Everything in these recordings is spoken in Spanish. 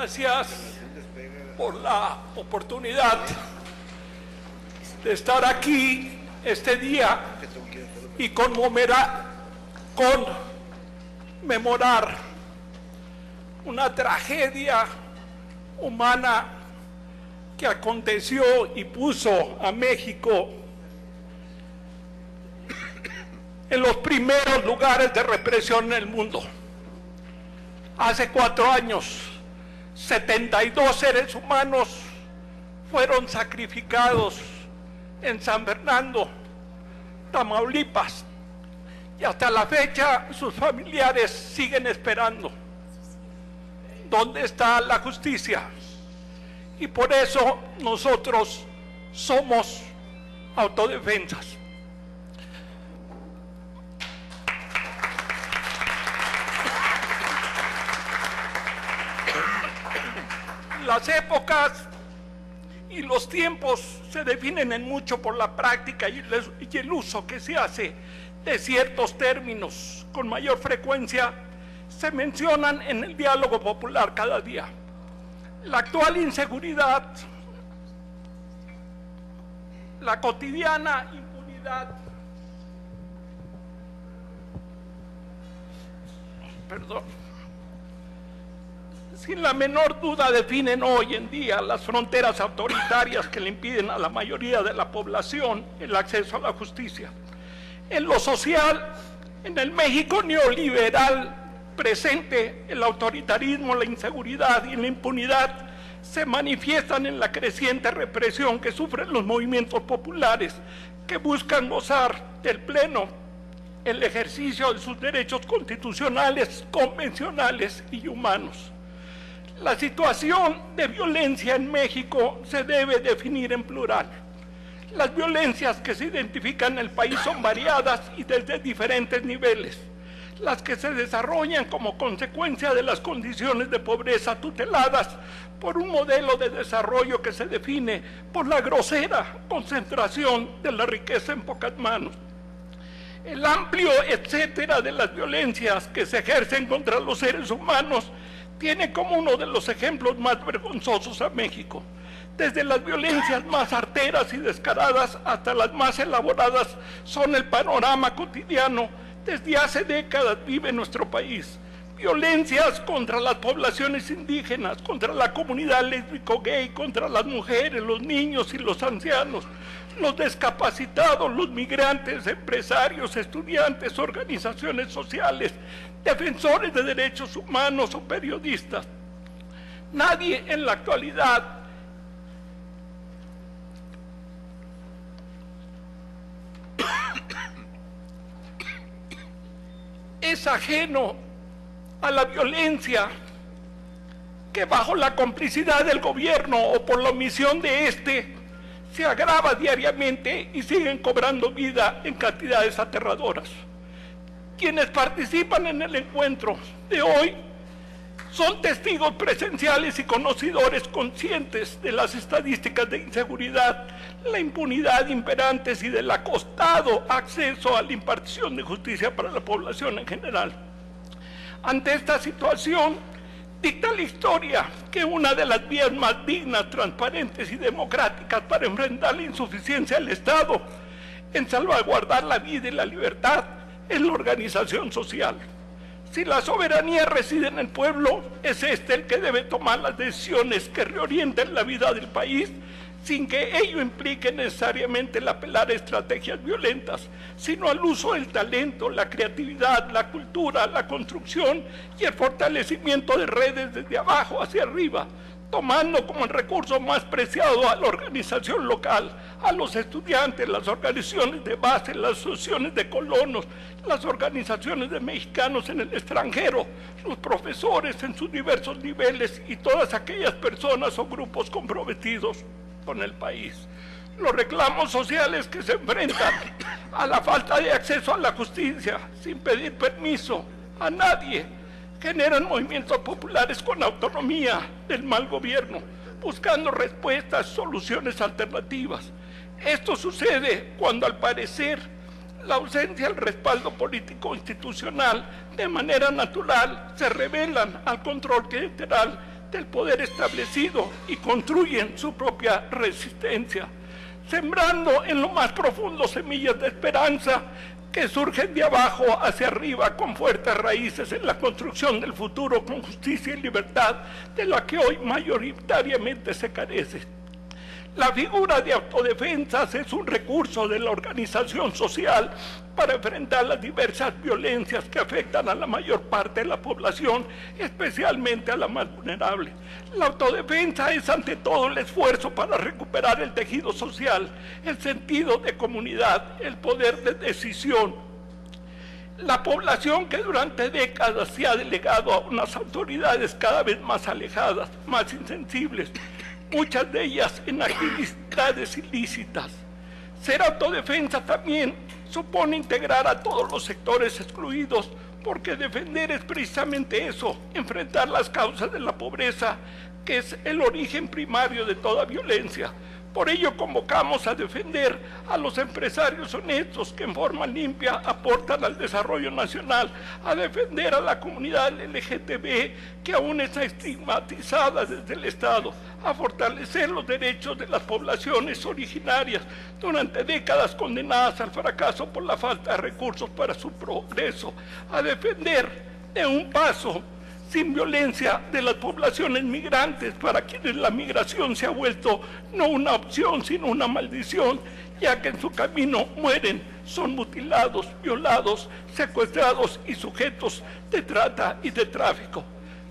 gracias por la oportunidad de estar aquí este día y conmemorar una tragedia humana que aconteció y puso a México en los primeros lugares de represión en el mundo. Hace 4 años, 72 seres humanos fueron sacrificados en San Fernando, Tamaulipas, y hasta la fecha sus familiares siguen esperando. ¿Dónde está la justicia? Y por eso nosotros somos autodefensas. Las épocas y los tiempos se definen en mucho por la práctica y el uso que se hace de ciertos términos. Con mayor frecuencia se mencionan en el diálogo popular cada día. La actual inseguridad, la cotidiana impunidad, sin la menor duda definen hoy en día las fronteras autoritarias que le impiden a la mayoría de la población el acceso a la justicia. En lo social, en el México neoliberal presente, el autoritarismo, la inseguridad y la impunidad se manifiestan en la creciente represión que sufren los movimientos populares que buscan gozar del pleno el ejercicio de sus derechos constitucionales, convencionales y humanos. La situación de violencia en México se debe definir en plural. Las violencias que se identifican en el país son variadas y desde diferentes niveles. Las que se desarrollan como consecuencia de las condiciones de pobreza tuteladas por un modelo de desarrollo que se define por la grosera concentración de la riqueza en pocas manos. El amplio etcétera de las violencias que se ejercen contra los seres humanos tiene como uno de los ejemplos más vergonzosos a México. Desde las violencias más arteras y descaradas hasta las más elaboradas son el panorama cotidiano desde hace décadas vive nuestro país. Violencias contra las poblaciones indígenas, contra la comunidad lésbico-gay, contra las mujeres, los niños y los ancianos, los discapacitados, los migrantes, empresarios, estudiantes, organizaciones sociales, defensores de derechos humanos o periodistas. Nadie en la actualidad es ajeno a la violencia que bajo la complicidad del gobierno o por la omisión de este se agrava diariamente y siguen cobrando vida en cantidades aterradoras. Quienes participan en el encuentro de hoy son testigos presenciales y conocedores conscientes de las estadísticas de inseguridad, la impunidad imperantes y del acostado acceso a la impartición de justicia para la población en general. Ante esta situación, dicta la historia que una de las vías más dignas, transparentes y democráticas para enfrentar la insuficiencia del Estado en salvaguardar la vida y la libertad es la organización social. Si la soberanía reside en el pueblo, es este el que debe tomar las decisiones que reorienten la vida del país, sin que ello implique necesariamente el apelar a estrategias violentas, sino al uso del talento, la creatividad, la cultura, la construcción y el fortalecimiento de redes desde abajo hacia arriba, tomando como el recurso más preciado a la organización local, a los estudiantes, las organizaciones de base, las asociaciones de colonos, las organizaciones de mexicanos en el extranjero, los profesores en sus diversos niveles y todas aquellas personas o grupos comprometidos con el país. Los reclamos sociales que se enfrentan a la falta de acceso a la justicia sin pedir permiso a nadie generan movimientos populares con autonomía del mal gobierno, buscando respuestas, soluciones alternativas. Esto sucede cuando al parecer la ausencia del respaldo político institucional de manera natural se revelan al control clientelar del poder establecido y construyen su propia resistencia, sembrando en lo más profundo semillas de esperanza que surgen de abajo hacia arriba con fuertes raíces en la construcción del futuro con justicia y libertad de la que hoy mayoritariamente se carece. La figura de autodefensas es un recurso de la organización social para enfrentar las diversas violencias que afectan a la mayor parte de la población, especialmente a la más vulnerable. La autodefensa es ante todo el esfuerzo para recuperar el tejido social, el sentido de comunidad, el poder de decisión. La población que durante décadas se ha delegado a unas autoridades cada vez más alejadas, más insensibles, muchas de ellas en actividades ilícitas. Ser autodefensa también supone integrar a todos los sectores excluidos, porque defender es precisamente eso, enfrentar las causas de la pobreza, que es el origen primario de toda violencia. Por ello convocamos a defender a los empresarios honestos que en forma limpia aportan al desarrollo nacional, a defender a la comunidad LGTB que aún está estigmatizada desde el Estado, a fortalecer los derechos de las poblaciones originarias durante décadas condenadas al fracaso por la falta de recursos para su progreso, a defender de un paso sin violencia de las poblaciones migrantes, para quienes la migración se ha vuelto no una opción, sino una maldición, ya que en su camino mueren, son mutilados, violados, secuestrados y sujetos de trata y de tráfico.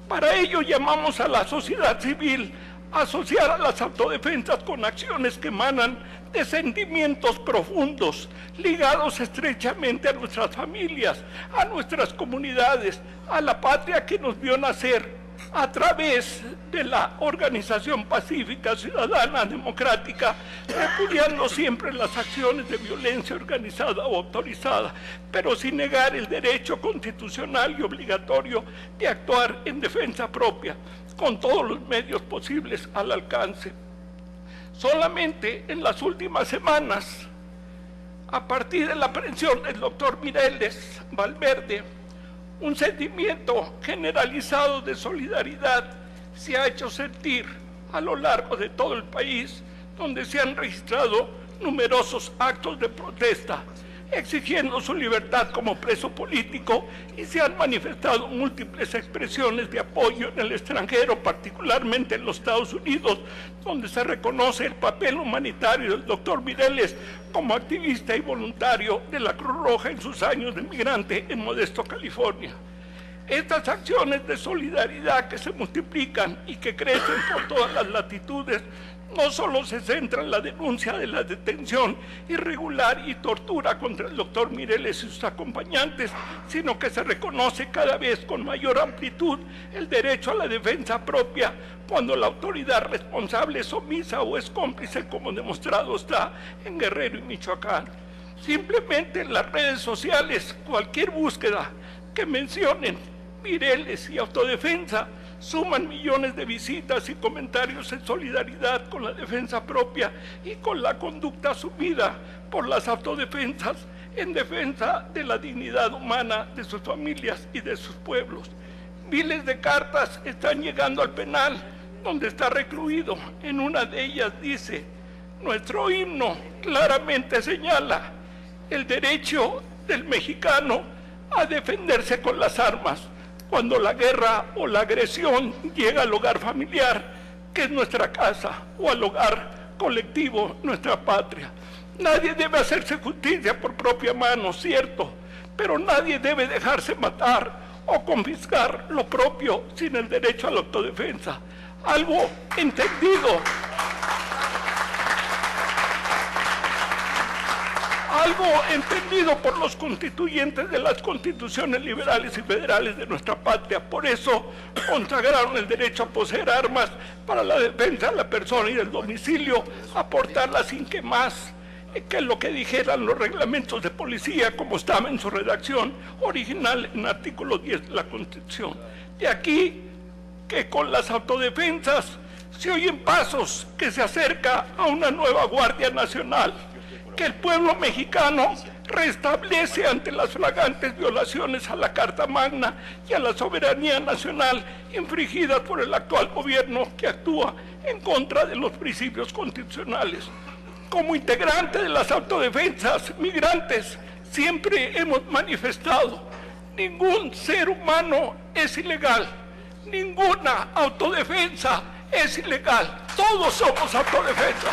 Para ello llamamos a la sociedad civil a asociar a las autodefensas con acciones que emanan de sentimientos profundos, ligados estrechamente a nuestras familias, a nuestras comunidades, a la patria que nos vio nacer, a través de la organización pacífica, ciudadana, democrática, repudiando siempre las acciones de violencia organizada o autorizada, pero sin negar el derecho constitucional y obligatorio de actuar en defensa propia, con todos los medios posibles al alcance. Solamente en las últimas semanas, a partir de la aprehensión del doctor Mireles Valverde, un sentimiento generalizado de solidaridad se ha hecho sentir a lo largo de todo el país, donde se han registrado numerosos actos de protesta exigiendo su libertad como preso político, y se han manifestado múltiples expresiones de apoyo en el extranjero, particularmente en los Estados Unidos, donde se reconoce el papel humanitario del doctor Mireles como activista y voluntario de la Cruz Roja en sus años de migrante en Modesto, California. Estas acciones de solidaridad que se multiplican y que crecen por todas las latitudes no solo se centra en la denuncia de la detención irregular y tortura contra el doctor Mireles y sus acompañantes, sino que se reconoce cada vez con mayor amplitud el derecho a la defensa propia cuando la autoridad responsable es omisa o es cómplice, como demostrado está en Guerrero y Michoacán. Simplemente en las redes sociales, cualquier búsqueda que mencionen Mireles y autodefensa suman millones de visitas y comentarios en solidaridad con la defensa propia y con la conducta asumida por las autodefensas en defensa de la dignidad humana de sus familias y de sus pueblos. Miles de cartas están llegando al penal donde está recluido. En una de ellas dice: nuestro himno claramente señala el derecho del mexicano a defenderse con las armas cuando la guerra o la agresión llega al hogar familiar, que es nuestra casa, o al hogar colectivo, nuestra patria. Nadie debe hacerse justicia por propia mano, cierto, pero nadie debe dejarse matar o confiscar lo propio sin el derecho a la autodefensa. Algo entendido por los constituyentes de las constituciones liberales y federales de nuestra patria. Por eso consagraron el derecho a poseer armas para la defensa de la persona y del domicilio, a portarlas sin que más que lo que dijeran los reglamentos de policía, como estaba en su redacción original en el artículo 10 de la Constitución. De aquí que con las autodefensas se oyen pasos que se acerca a una nueva Guardia Nacional. que el pueblo mexicano restablece ante las flagrantes violaciones a la Carta Magna y a la soberanía nacional infringidas por el actual gobierno que actúa en contra de los principios constitucionales. Como integrante de las autodefensas migrantes, siempre hemos manifestado: ningún ser humano es ilegal, ninguna autodefensa es ilegal, todos somos autodefensa.